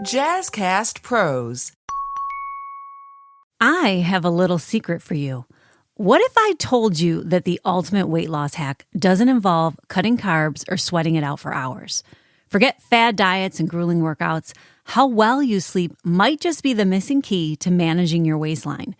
Jazzcast Pros. I have a little secret for you. What if I told you that the ultimate weight loss hack doesn't involve cutting carbs or sweating it out for hours? Forget fad diets and grueling workouts. How well you sleep might just be the missing key to managing your waistline.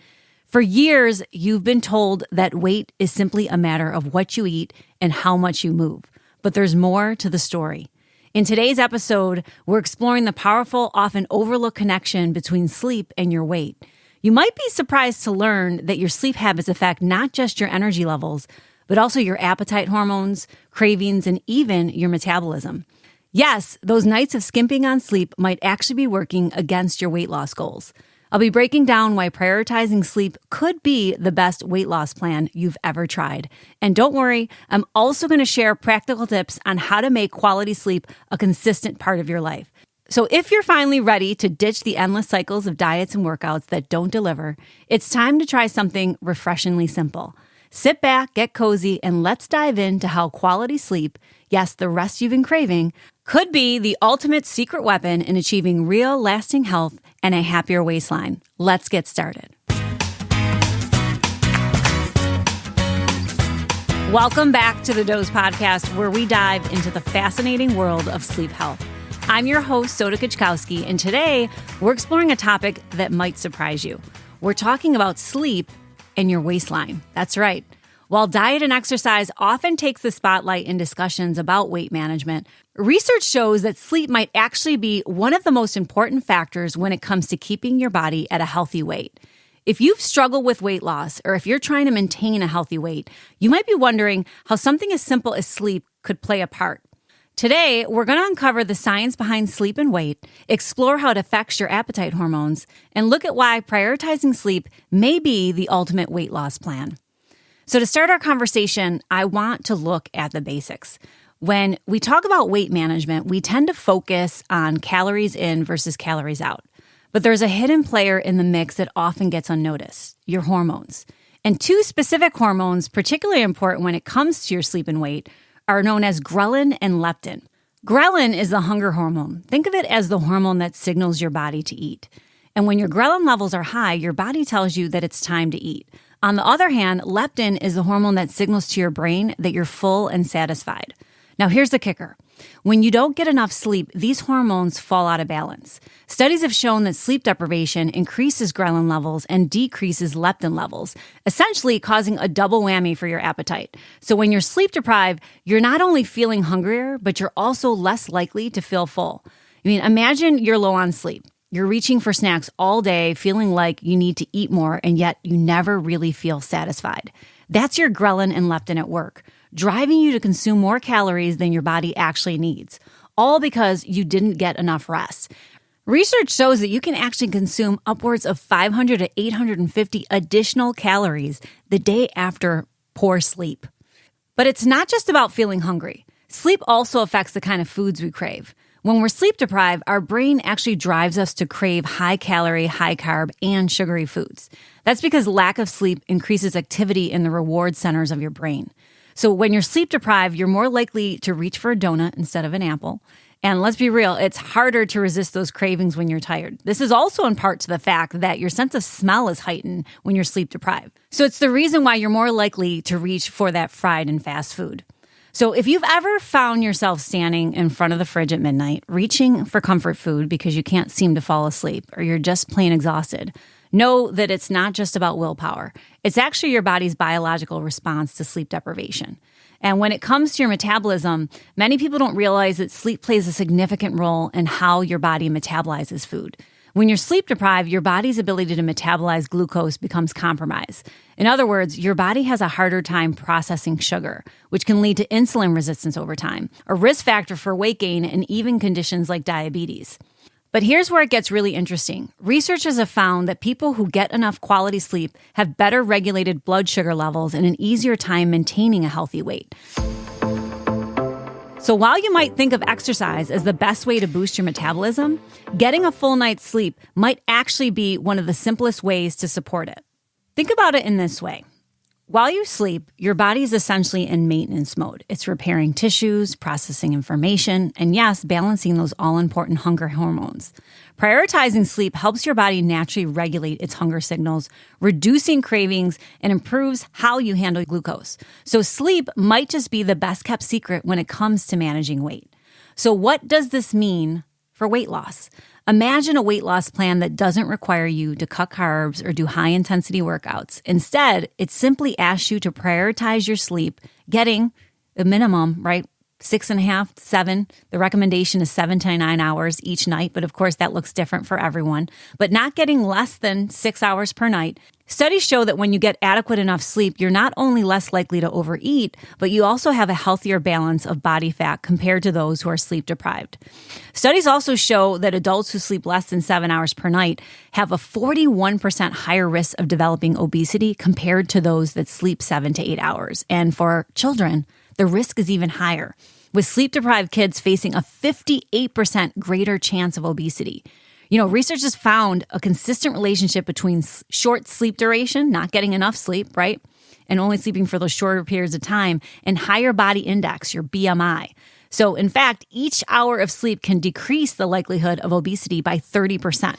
For years, you've been told that weight is simply a matter of what you eat and how much you move. But there's more to the story. In today's episode, we're exploring the powerful, often overlooked connection between sleep and your weight. You might be surprised to learn that your sleep habits affect not just your energy levels, but also your appetite hormones, cravings, and even your metabolism. Yes, those nights of skimping on sleep might actually be working against your weight loss goals. I'll be breaking down why prioritizing sleep could be the best weight loss plan you've ever tried. And don't worry, I'm also going to share practical tips on how to make quality sleep a consistent part of your life. So if you're finally ready to ditch the endless cycles of diets and workouts that don't deliver, it's time to try something refreshingly simple. Sit back, get cozy, and let's dive into how quality sleep, yes, the rest you've been craving, could be the ultimate secret weapon in achieving real, lasting health and a happier waistline. Let's get started. Welcome back to the Doze Podcast, where we dive into the fascinating world of sleep health. I'm your host, Soda Kuczkowski, and today we're exploring a topic that might surprise you. We're talking about sleep and your waistline. That's right. While diet and exercise often takes the spotlight in discussions about weight management, research shows that sleep might actually be one of the most important factors when it comes to keeping your body at a healthy weight. If you've struggled with weight loss, or if you're trying to maintain a healthy weight, you might be wondering how something as simple as sleep could play a part. Today, we're going to uncover the science behind sleep and weight, explore how it affects your appetite hormones, and look at why prioritizing sleep may be the ultimate weight loss plan. So to start our conversation, I want to look at the basics. When we talk about weight management, we tend to focus on calories in versus calories out. But there's a hidden player in the mix that often gets unnoticed, your hormones. And two specific hormones, particularly important when it comes to your sleep and weight, are known as ghrelin and leptin. Ghrelin is the hunger hormone. Think of it as the hormone that signals your body to eat. And when your ghrelin levels are high, your body tells you that it's time to eat. On the other hand, leptin is the hormone that signals to your brain that you're full and satisfied. Now, here's the kicker. When you don't get enough sleep, these hormones fall out of balance. Studies have shown that sleep deprivation increases ghrelin levels and decreases leptin levels, essentially causing a double whammy for your appetite. So when you're sleep deprived, you're not only feeling hungrier, but you're also less likely to feel full. Imagine you're low on sleep. You're reaching for snacks all day, feeling like you need to eat more, and yet you never really feel satisfied. That's your ghrelin and leptin at work, driving you to consume more calories than your body actually needs, all because you didn't get enough rest. Research shows that you can actually consume upwards of 500 to 850 additional calories the day after poor sleep. But it's not just about feeling hungry. Sleep also affects the kind of foods we crave. When we're sleep deprived, our brain actually drives us to crave high calorie, high carb, and sugary foods. That's because lack of sleep increases activity in the reward centers of your brain. So when you're sleep deprived, you're more likely to reach for a donut instead of an apple. And let's be real, it's harder to resist those cravings when you're tired. This is also in part to the fact that your sense of smell is heightened when you're sleep deprived. So it's the reason why you're more likely to reach for that fried and fast food. So if you've ever found yourself standing in front of the fridge at midnight, reaching for comfort food because you can't seem to fall asleep, or you're just plain exhausted, know that it's not just about willpower. It's actually your body's biological response to sleep deprivation. And when it comes to your metabolism, many people don't realize that sleep plays a significant role in how your body metabolizes food. When you're sleep deprived, your body's ability to metabolize glucose becomes compromised. In other words, your body has a harder time processing sugar, which can lead to insulin resistance over time, a risk factor for weight gain and even conditions like diabetes. But here's where it gets really interesting. Researchers have found that people who get enough quality sleep have better regulated blood sugar levels and an easier time maintaining a healthy weight. So while you might think of exercise as the best way to boost your metabolism, getting a full night's sleep might actually be one of the simplest ways to support it. Think about it in this way. While you sleep, your body is essentially in maintenance mode. It's repairing tissues, processing information, and yes, balancing those all-important hunger hormones. Prioritizing sleep helps your body naturally regulate its hunger signals, reducing cravings, and improves how you handle glucose. So sleep might just be the best-kept secret when it comes to managing weight. So what does this mean for weight loss? Imagine a weight loss plan that doesn't require you to cut carbs or do high-intensity workouts. Instead, it simply asks you to prioritize your sleep, getting a minimum, right? 6.5 to 7. The recommendation is 7 to 9 hours each night, but of course that looks different for everyone. But not getting less than 6 hours per night. Studies show that when you get adequate enough sleep, you're not only less likely to overeat, but you also have a healthier balance of body fat compared to those who are sleep deprived. Studies also show that adults who sleep less than 7 hours per night have a 41% higher risk of developing obesity compared to those that sleep 7 to 8 hours. And for children, the risk is even higher, with sleep-deprived kids facing a 58% greater chance of obesity. Research has found a consistent relationship between short sleep duration, not getting enough sleep, right, and only sleeping for those shorter periods of time, and higher body index, your BMI. So, in fact, each hour of sleep can decrease the likelihood of obesity by 30%.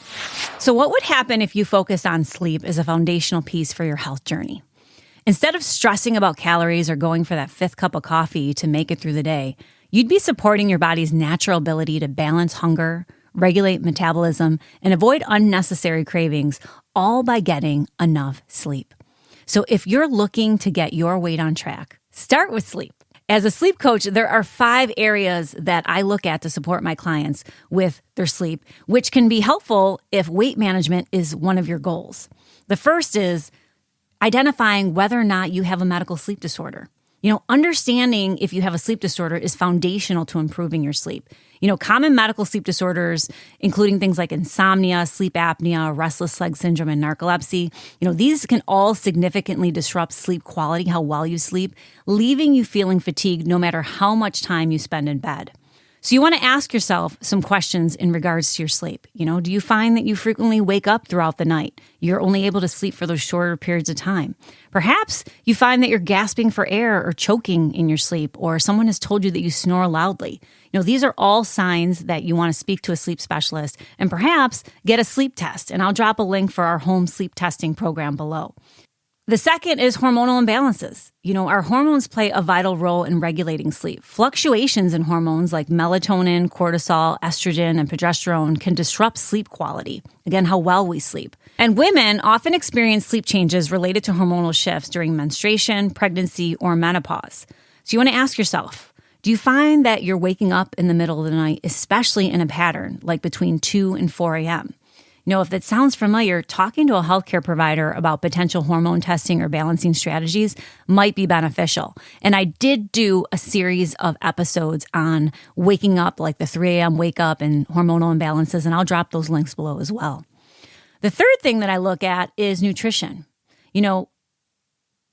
So what would happen if you focus on sleep as a foundational piece for your health journey? Instead of stressing about calories or going for that 5th cup of coffee to make it through the day, you'd be supporting your body's natural ability to balance hunger, regulate metabolism, and avoid unnecessary cravings, all by getting enough sleep. So if you're looking to get your weight on track, start with sleep. As a sleep coach, there are 5 areas that I look at to support my clients with their sleep, which can be helpful if weight management is one of your goals. The first is identifying whether or not you have a medical sleep disorder. Understanding if you have a sleep disorder is foundational to improving your sleep. Common medical sleep disorders, including things like insomnia, sleep apnea, restless leg syndrome, and narcolepsy, these can all significantly disrupt sleep quality, how well you sleep, leaving you feeling fatigued no matter how much time you spend in bed. So you want to ask yourself some questions in regards to your sleep. Do you find that you frequently wake up throughout the night? You're only able to sleep for those shorter periods of time. Perhaps you find that you're gasping for air or choking in your sleep, or someone has told you that you snore loudly. These are all signs that you want to speak to a sleep specialist and perhaps get a sleep test. And I'll drop a link for our home sleep testing program below. The second is hormonal imbalances. Our hormones play a vital role in regulating sleep. Fluctuations in hormones like melatonin, cortisol, estrogen, and progesterone can disrupt sleep quality. Again, how well we sleep. And women often experience sleep changes related to hormonal shifts during menstruation, pregnancy, or menopause. So you want to ask yourself, do you find that you're waking up in the middle of the night, especially in a pattern like between 2 and 4 a.m.? If that sounds familiar, talking to a healthcare provider about potential hormone testing or balancing strategies might be beneficial. And I did do a series of episodes on waking up, like the 3 a.m. wake up and hormonal imbalances, and I'll drop those links below as well. The third thing that I look at is nutrition.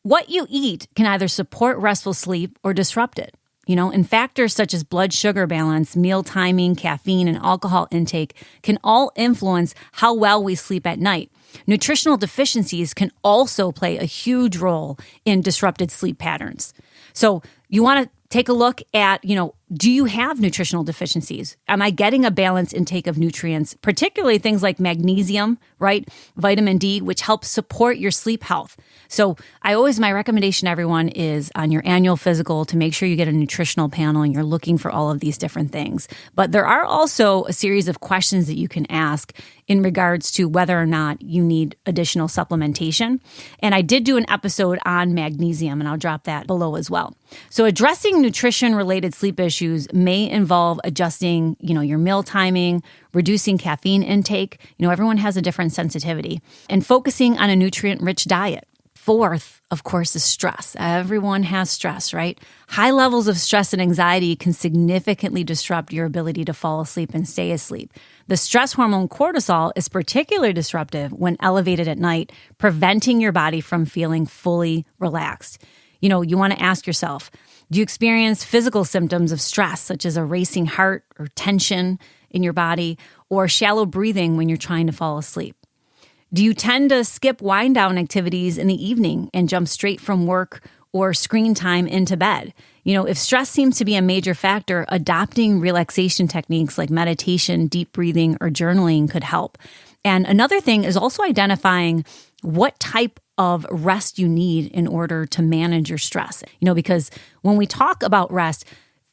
What you eat can either support restful sleep or disrupt it. And factors such as blood sugar balance, meal timing, caffeine, and alcohol intake can all influence how well we sleep at night. Nutritional deficiencies can also play a huge role in disrupted sleep patterns. So you want to take a look at, do you have nutritional deficiencies? Am I getting a balanced intake of nutrients, particularly things like magnesium, right? Vitamin D, which helps support your sleep health. So my recommendation to everyone is on your annual physical to make sure you get a nutritional panel and you're looking for all of these different things. But there are also a series of questions that you can ask in regards to whether or not you need additional supplementation. And I did do an episode on magnesium, and I'll drop that below as well. So addressing nutrition-related sleep issues may involve adjusting, your meal timing, reducing caffeine intake. Everyone has a different sensitivity, and focusing on a nutrient-rich diet. Fourth, of course, is stress. Everyone has stress, right? High levels of stress and anxiety can significantly disrupt your ability to fall asleep and stay asleep. The stress hormone cortisol is particularly disruptive when elevated at night, preventing your body from feeling fully relaxed. You want to ask yourself, do you experience physical symptoms of stress, such as a racing heart or tension in your body, or shallow breathing when you're trying to fall asleep? Do you tend to skip wind down activities in the evening and jump straight from work or screen time into bed? If stress seems to be a major factor, adopting relaxation techniques like meditation, deep breathing, or journaling could help. And another thing is also identifying what type of rest you need in order to manage your stress. Because when we talk about rest,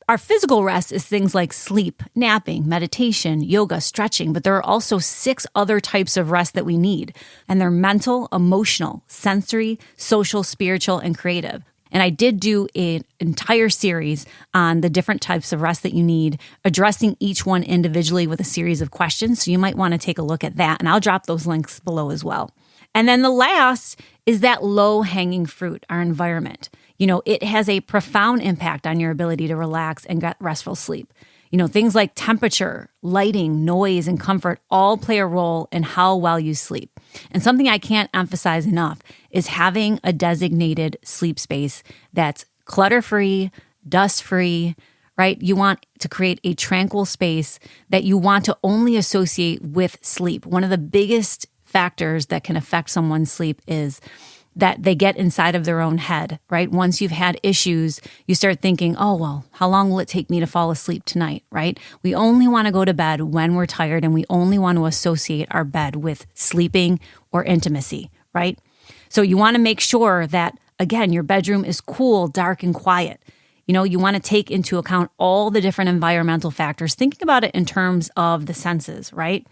our physical rest is things like sleep, napping, meditation, yoga, stretching, but there are also 6 other types of rest that we need. And they're mental, emotional, sensory, social, spiritual, and creative. And I did do an entire series on the different types of rest that you need, addressing each one individually with a series of questions. So you might want to take a look at that. And I'll drop those links below as well. And then the last is that low-hanging fruit, our environment. It has a profound impact on your ability to relax and get restful sleep. Things like temperature, lighting, noise, and comfort all play a role in how well you sleep. And something I can't emphasize enough is having a designated sleep space that's clutter-free, dust-free, right? You want to create a tranquil space that you want to only associate with sleep. One of the biggest factors that can affect someone's sleep is that they get inside of their own head, right? Once you've had issues, you start thinking, oh, well, how long will it take me to fall asleep tonight, right? We only want to go to bed when we're tired, and we only want to associate our bed with sleeping or intimacy, right? So you want to make sure that, again, your bedroom is cool, dark, and quiet. You want to take into account all the different environmental factors, thinking about it in terms of the senses, right?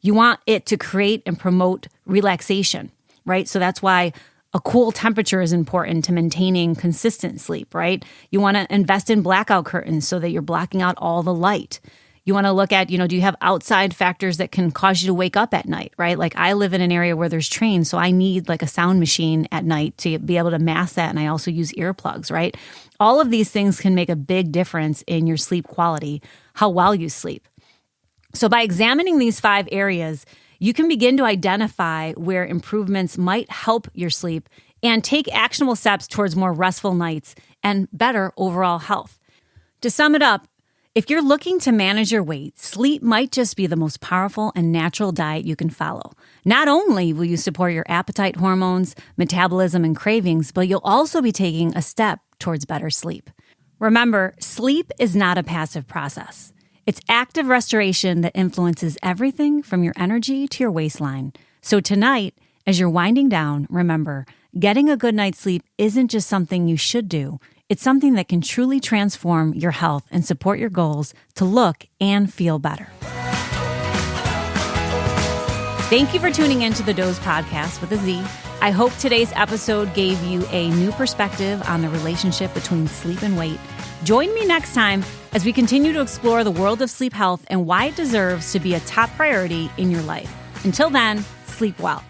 You want it to create and promote relaxation, right? So that's why a cool temperature is important to maintaining consistent sleep, right? You want to invest in blackout curtains so that you're blocking out all the light. You want to look at, do you have outside factors that can cause you to wake up at night, right? Like I live in an area where there's trains, so I need like a sound machine at night to be able to mask that. And I also use earplugs, right? All of these things can make a big difference in your sleep quality, how well you sleep. So by examining these 5 areas, you can begin to identify where improvements might help your sleep and take actionable steps towards more restful nights and better overall health. To sum it up, if you're looking to manage your weight, sleep might just be the most powerful and natural diet you can follow. Not only will you support your appetite hormones, metabolism, and cravings, but you'll also be taking a step towards better sleep. Remember, sleep is not a passive process. It's active restoration that influences everything from your energy to your waistline. So tonight, as you're winding down, remember, getting a good night's sleep isn't just something you should do. It's something that can truly transform your health and support your goals to look and feel better. Thank you for tuning in to the Doze Podcast with a Z. I hope today's episode gave you a new perspective on the relationship between sleep and weight. Join me next time as we continue to explore the world of sleep health and why it deserves to be a top priority in your life. Until then, sleep well.